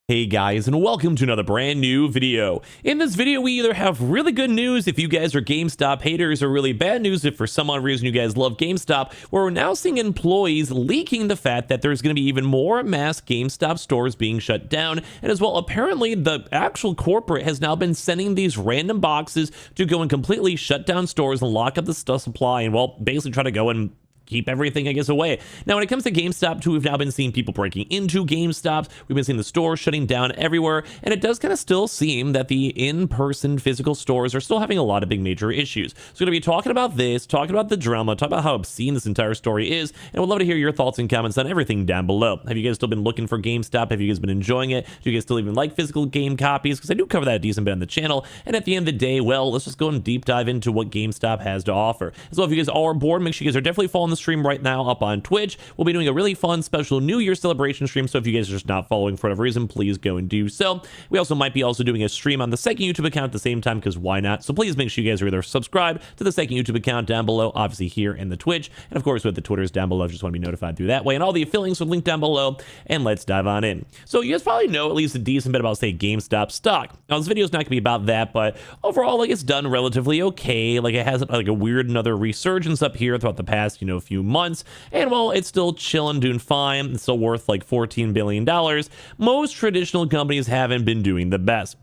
Hey guys, and welcome to another brand new video. In this video, we either have really good news if you guys are GameStop haters, or really bad news if for some odd reason you guys love GameStop, where we're now seeing employees leaking the fact that there's going to be even more mass GameStop stores being shut down. And as well, apparently the actual corporate has now been sending these random boxes to go and completely shut down stores and lock up the supply and, well, basically try to go and keep everything, I guess, away. Now, when it comes to GameStop, too, we've now been seeing people breaking into GameStops. We've been seeing the stores shutting down everywhere. And it does kind of still seem that the in-person physical stores are still having a lot of big major issues. So we're going to be talking about this, talking about the drama, talking about how obscene this entire story is. And we'd love to hear your thoughts and comments on everything down below. Have you guys still been looking for GameStop? Have you guys been enjoying it? Do you guys still even like physical game copies? Because I do cover that a decent bit on the channel. And at the end of the day, well, let's just go and deep dive into what GameStop has to offer. So if you guys are bored, make sure you guys are definitely following the stream right now up on Twitch. We'll be doing a really fun special New Year celebration stream, so if you guys are just not following for whatever reason, please go and do so. We also might be doing a stream on the second YouTube account at the same time, because why not? So please make sure you guys are either subscribed to the second YouTube account down below, obviously here in the Twitch, and of course with the Twitters down below if you just want to be notified through that way, and all the affiliates are linked down below. And let's dive on in. So you guys probably know at least a decent bit about, say, GameStop stock. Now this video is not going to be about that, but overall, like, it's done relatively okay. Like, it has like a weird another resurgence up here throughout the past few months, and well, it's still chilling, doing fine. It's still worth like $14 billion. Most traditional companies haven't been doing the best.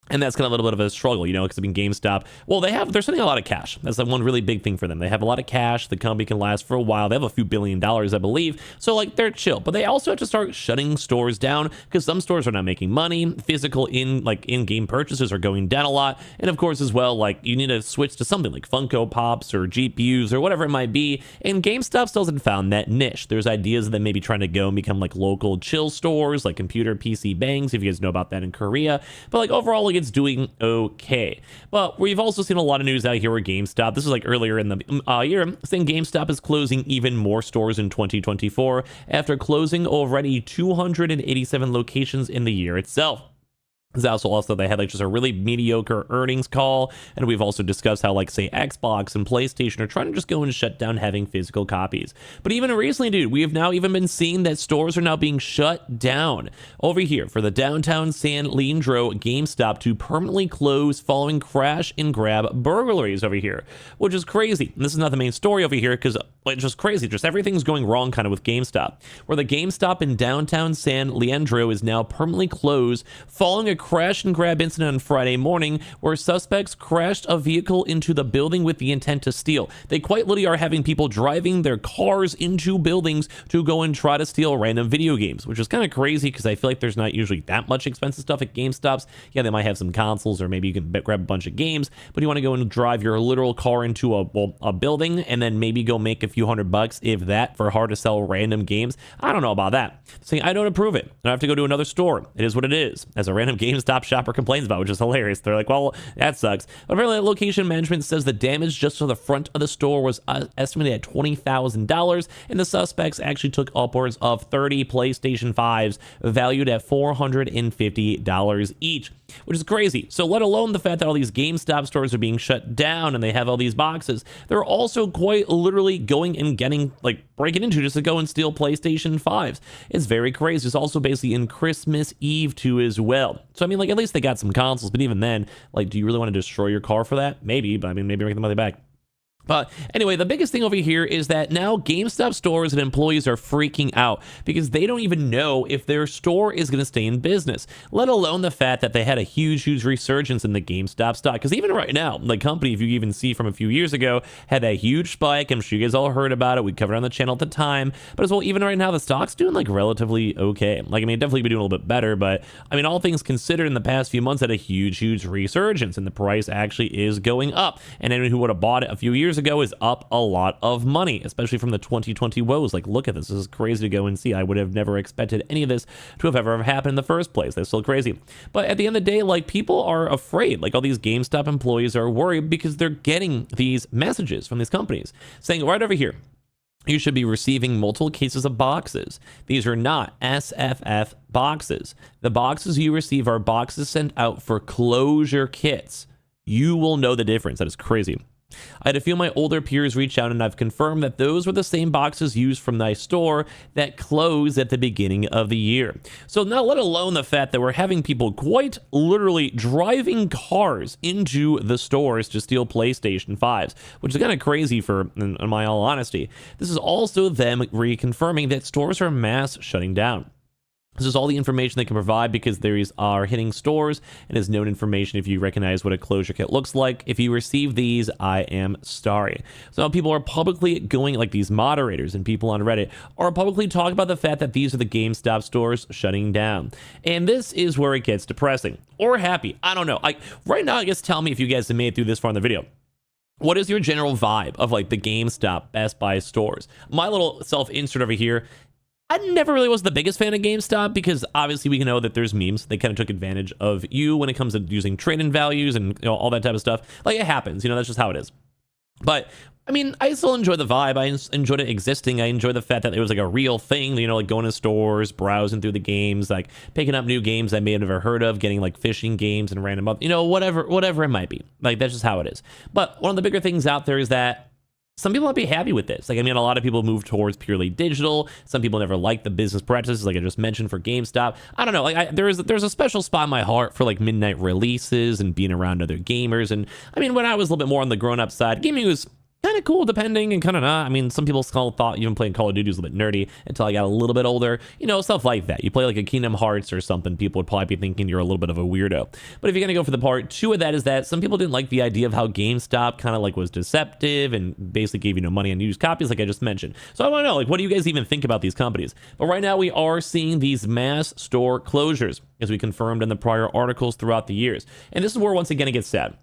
And that's kind of a little bit of a struggle, because I mean, GameStop, well, they're sending a lot of cash. That's the one really big thing for them. They have a lot of cash. The company can last for a while. They have a few $1 billion, I believe. So, like, they're chill. But they also have to start shutting stores down because some stores are not making money. Physical in-game purchases are going down a lot. And of course, as well, like, you need to switch to something like Funko Pops or GPUs or whatever it might be. And GameStop still hasn't found that niche. There's ideas of them maybe trying to go and become like local chill stores, like computer PC bangs, if you guys know about that in Korea. But like overall, like, it's doing okay. But we've also seen a lot of news out here where GameStop, this is like earlier in the year, saying GameStop is closing even more stores in 2024 after closing already 287 locations in the year itself. Also they had like just a really mediocre earnings call, and we've also discussed how, like, say, Xbox and PlayStation are trying to just go and shut down having physical copies. But even recently, dude, we have now even been seeing that stores are now being shut down. Over here for the downtown San Leandro GameStop to permanently close following crash and grab burglaries over here, which is crazy. And this is not the main story over here because it's just crazy. Just everything's going wrong kind of with GameStop, where the GameStop in downtown San Leandro is now permanently closed following a crash and grab incident on Friday morning where suspects crashed a vehicle into the building with the intent to steal. They quite literally are having people driving their cars into buildings to go and try to steal random video games, which is kind of crazy because I feel like there's not usually that much expensive stuff at GameStops. Yeah, they might have some consoles, or maybe you can grab a bunch of games, but you want to go and drive your literal car into a building and then maybe go make a few $100, if that, for hard to sell random games. I don't know about that. Saying I don't approve it. I have to go to another store. It is what it is. As a random GameStop shopper complains about, which is hilarious. They're like, well, that sucks. But apparently, location management says the damage just to the front of the store was estimated at $20,000, and the suspects actually took upwards of 30 PlayStation 5s valued at $450 each, which is crazy. So let alone the fact that all these GameStop stores are being shut down and they have all these boxes, they're also quite literally going and getting, like, breaking into just to go and steal PlayStation 5s. It's very crazy. It's also basically in Christmas Eve too as well. So I mean, like, at least they got some consoles, but even then, like, do you really want to destroy your car for that? Maybe, but I mean, maybe make the money back. But anyway, the biggest thing over here is that now GameStop stores and employees are freaking out because they don't even know if their store is going to stay in business, let alone the fact that they had a huge resurgence in the GameStop stock. Because even right now, the company, if you even see from a few years ago, had that huge spike. I'm sure you guys all heard about it. We covered it on the channel at the time. But as well, even right now, the stock's doing like relatively okay. Like, I mean, definitely be doing a little bit better. But I mean, all things considered, in the past few months, had a huge resurgence, and the price actually is going up. And anyone who would have bought it a few years ago is up a lot of money, especially from the 2020 woes. Like, look at this. This is crazy to go and see. I would have never expected any of this to have ever happened in the first place. That's still crazy. But at the end of the day, like, people are afraid. Like, all these GameStop employees are worried because they're getting these messages from these companies saying right over here, you should be receiving multiple cases of boxes. These are not SFF boxes. The boxes you receive are boxes sent out for closure kits. You will know the difference. That is crazy. I had a few of my older peers reach out and I've confirmed that those were the same boxes used from my store that closed at the beginning of the year. So now, let alone the fact that we're having people quite literally driving cars into the stores to steal PlayStation 5s, which is kind of crazy in my all honesty. This is also them reconfirming that stores are mass shutting down. This is all the information they can provide because these are hitting stores and is known information if you recognize what a closure kit looks like. If you receive these, I am sorry. So now people are publicly going, like these moderators and people on Reddit are publicly talking about the fact that these are the GameStop stores shutting down. And this is where it gets depressing or happy. I don't know. Right now, I guess tell me if you guys have made it through this far in the video. What is your general vibe of like the GameStop, Best Buy stores? My little self-insert over here. I never really was the biggest fan of GameStop because obviously we know that there's memes. They kind of took advantage of you when it comes to using trade-in values and all that type of stuff. Like, it happens, that's just how it is. But I mean, I still enjoy the vibe. I enjoyed it existing. I enjoy the fact that it was like a real thing, like going to stores, browsing through the games, like picking up new games I may have never heard of, getting like fishing games and random up, whatever it might be. Like, that's just how it is. But one of the bigger things out there is that some people might be happy with this. Like, I mean, a lot of people move towards purely digital. Some people never like the business practices, like I just mentioned for GameStop. I don't know. Like, there's a special spot in my heart for like midnight releases and being around other gamers. And I mean, when I was a little bit more on the grown-up side, gaming was kind of cool, depending, and kind of not. I mean, some people thought even playing Call of Duty was a little bit nerdy until I got a little bit older. Stuff like that. You play like a Kingdom Hearts or something, people would probably be thinking you're a little bit of a weirdo. But if you're gonna go for the part two of that, is that some people didn't like the idea of how GameStop kind of like was deceptive and basically gave you no money on used copies, like I just mentioned. So I want to know, like, what do you guys even think about these companies? But right now we are seeing these mass store closures, as we confirmed in the prior articles throughout the years. And this is where once again it gets sad.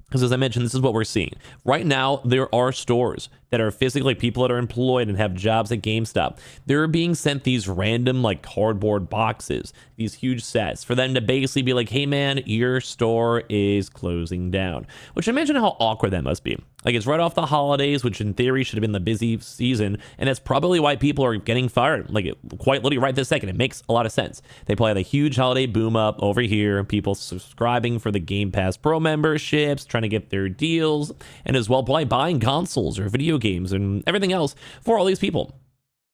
Because as I mentioned, this is what we're seeing. Right now, there are stores that are physically people that are employed and have jobs at GameStop. They're being sent these random like cardboard boxes, these huge sets, for them to basically be like, hey man, your store is closing down. Which, imagine how awkward that must be. Like, it's right off the holidays, which in theory should have been the busy season, and that's probably why people are getting fired. Like, quite literally right this second. It makes a lot of sense. They probably had a huge holiday boom up over here, people subscribing for the Game Pass Pro memberships, trying to get their deals, and as well probably buying consoles or video games and everything else for all these people.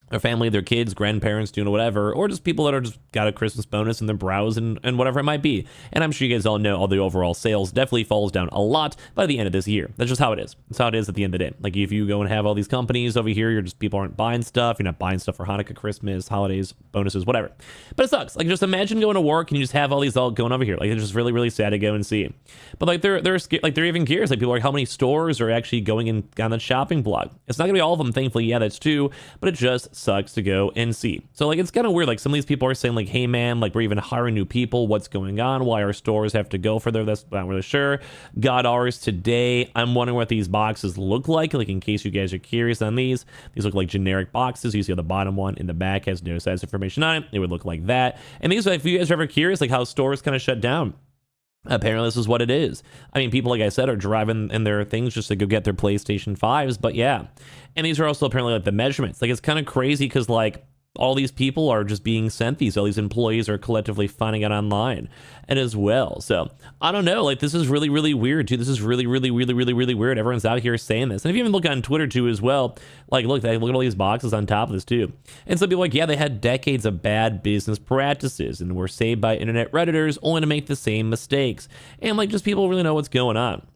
Their family, their kids, grandparents, doing whatever, or just people that are just got a Christmas bonus and they're browsing and whatever it might be. And I'm sure you guys all know all the overall sales definitely falls down a lot by the end of this year. That's just how it is. That's how it is at the end of the day. Like, if you go and have all these companies over here, people aren't buying stuff. You're not buying stuff for Hanukkah, Christmas, holidays, bonuses, whatever. But it sucks. Like, just imagine going to work and you just have all these all going over here. Like, it's just really, really sad to go and see. But like, they're even curious. Like, people are like, how many stores are actually going in on the shopping block? It's not gonna be all of them, thankfully. Yeah, that's true. But it just sucks to go and see. So like, it's kind of weird. Like, some of these people are saying like, hey man, like, we're even hiring new people. What's going on? Why our stores have to go further? That's not really sure. Got ours today. I'm wondering what these boxes look like in case you guys are curious on these. These look like generic boxes. You see the bottom one in the back has no size information on it. It would look like that. And these, if you guys are ever curious, like how stores kind of shut down, apparently this is what it is. I mean, people, like I said, are driving in their things just to go get their PlayStation 5s, but yeah. And these are also apparently like the measurements. Like, it's kind of crazy because like all these people are just being sent these. All these employees are collectively finding it online and as well. So I don't know. Like, this is really, really weird too. This is really, really, really, really, really weird. Everyone's out here saying this. And if you even look on Twitter too as well, like, look at all these boxes on top of this too. And some people are like, yeah, they had decades of bad business practices and were saved by internet Redditors only to make the same mistakes. And like, just people really know what's going on.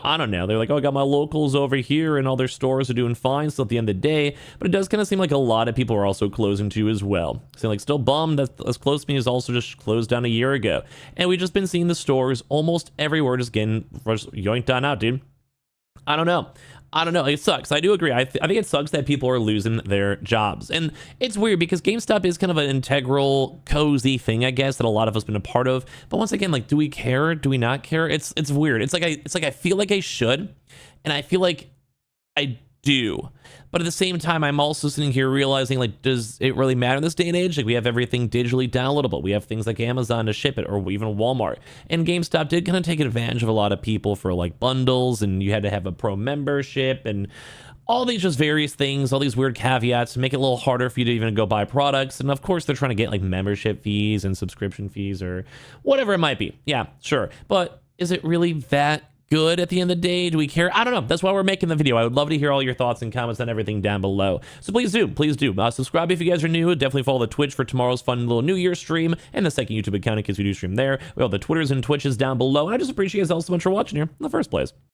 I don't know. They're like, oh, I got my locals over here and all their stores are doing fine still at the end of the day. But it does kind of seem like a lot of people are also closing too as well. So like, still bummed that As Close to Me is also just closed down a year ago. And we've just been seeing the stores almost everywhere just getting yoinked on out, dude. I don't know. It sucks. I do agree. I think it sucks that people are losing their jobs. And it's weird because GameStop is kind of an integral, cozy thing, I guess, that a lot of us have been a part of. But once again, like, do we care? Do we not care? It's weird. It's like I feel like I should, and I feel like I do. But at the same time, I'm also sitting here realizing, like, does it really matter in this day and age? Like, we have everything digitally downloadable. We have things like Amazon to ship it, or even Walmart. And GameStop did kind of take advantage of a lot of people for like bundles, and you had to have a pro membership and all these just various things, all these weird caveats to make it a little harder for you to even go buy products. And of course, they're trying to get like membership fees and subscription fees or whatever it might be. Yeah, sure. But is it really that good at the end of the day? Do we care? I don't know. That's why we're making the video. I would love to hear all your thoughts and comments on everything down below. So please do. Subscribe if you guys are new. Definitely follow the Twitch for tomorrow's fun little New Year stream and the second YouTube account in case we do stream there. We have the Twitters and Twitches down below. And I just appreciate you guys all so much for watching here in the first place.